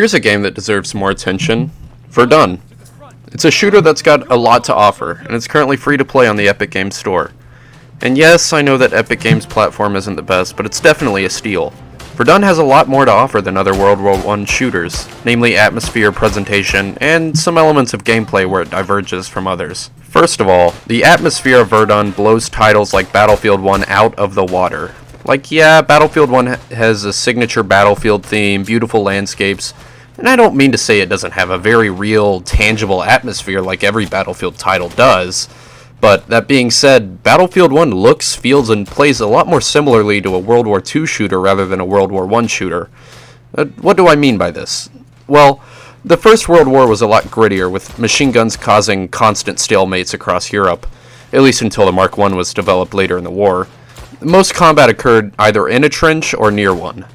Here's a game that deserves more attention, Verdun. It's a shooter that's got a lot to offer, and it's currently free to play on the Epic Games Store. And yes, I know that Epic Games platform isn't the best, but it's definitely a steal. Verdun has a lot more to offer than other World War I shooters, namely atmosphere, presentation, and some elements of gameplay where it diverges from others. First of all, the atmosphere of Verdun blows titles like Battlefield 1 out of the water. Like, yeah, Battlefield 1 has a signature battlefield theme, beautiful landscapes, and I don't mean to say it doesn't have a very real, tangible atmosphere like every Battlefield title does, but that being said, Battlefield 1 looks, feels, and plays a lot more similarly to a World War II shooter rather than a World War I shooter. What do I mean by this? Well, the First World War was a lot grittier, with machine guns causing constant stalemates across Europe, at least until the Mark I was developed later in the war. Most combat occurred either in a trench or near one.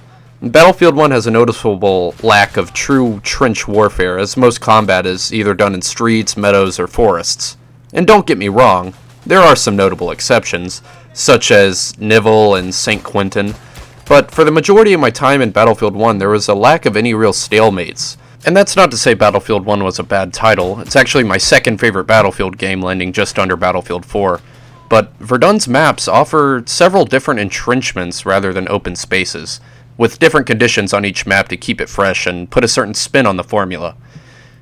Battlefield 1 has a noticeable lack of true trench warfare, as most combat is either done in streets, meadows, or forests. And don't get me wrong, there are some notable exceptions, such as Nivelle and St. Quentin, but for the majority of my time in Battlefield 1 there was a lack of any real stalemates. And that's not to say Battlefield 1 was a bad title, it's actually my second favorite Battlefield game, landing just under Battlefield 4. But Verdun's maps offer several different entrenchments rather than open spaces, with different conditions on each map to keep it fresh and put a certain spin on the formula.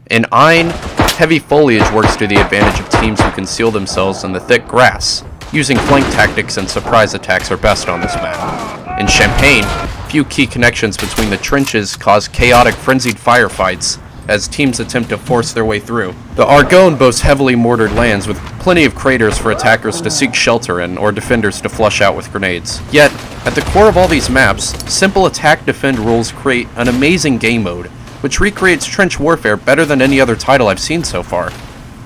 In Ain, heavy foliage works to the advantage of teams who conceal themselves in the thick grass. Using flank tactics and surprise attacks are best on this map. In Champagne, few key connections between the trenches cause chaotic, frenzied firefights as teams attempt to force their way through. The Argonne boasts heavily mortared lands with plenty of craters for attackers to seek shelter in or defenders to flush out with grenades. Yet, at the core of all these maps, simple attack-defend rules create an amazing game mode, which recreates trench warfare better than any other title I've seen so far.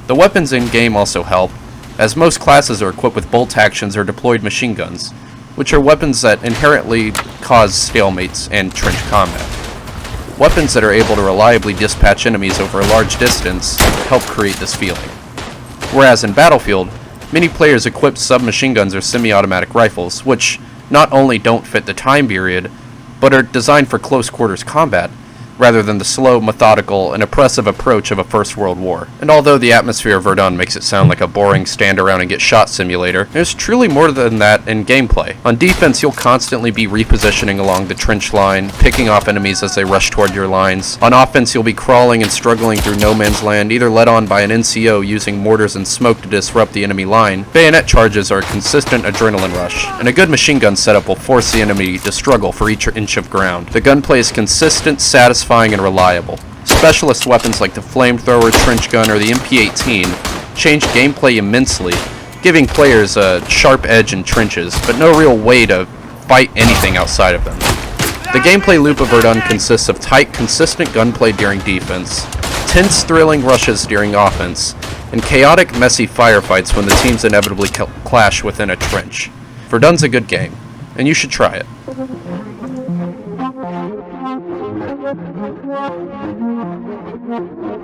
The weapons in-game also help, as most classes are equipped with bolt actions or deployed machine guns, which are weapons that inherently cause stalemates and trench combat. Weapons that are able to reliably dispatch enemies over a large distance help create this feeling. Whereas in Battlefield, many players equip submachine guns or semi-automatic rifles, which not only don't fit the time period, but are designed for close quarters combat, rather than the slow, methodical, and oppressive approach of a First World War. And although the atmosphere of Verdun makes it sound like a boring stand-around-and-get-shot simulator, there's truly more than that in gameplay. On defense, you'll constantly be repositioning along the trench line, picking off enemies as they rush toward your lines. On offense, you'll be crawling and struggling through no man's land, either led on by an NCO using mortars and smoke to disrupt the enemy line. Bayonet charges are a consistent adrenaline rush, and a good machine gun setup will force the enemy to struggle for each inch of ground. The gunplay is consistent, satisfying, and reliable. Specialist weapons like the flamethrower, trench gun, or the MP18 change gameplay immensely, giving players a sharp edge in trenches, but no real way to fight anything outside of them. The gameplay loop of Verdun consists of tight, consistent gunplay during defense, tense, thrilling rushes during offense, and chaotic, messy firefights when the teams inevitably clash within a trench. Verdun's a good game, and you should try it. Thank you.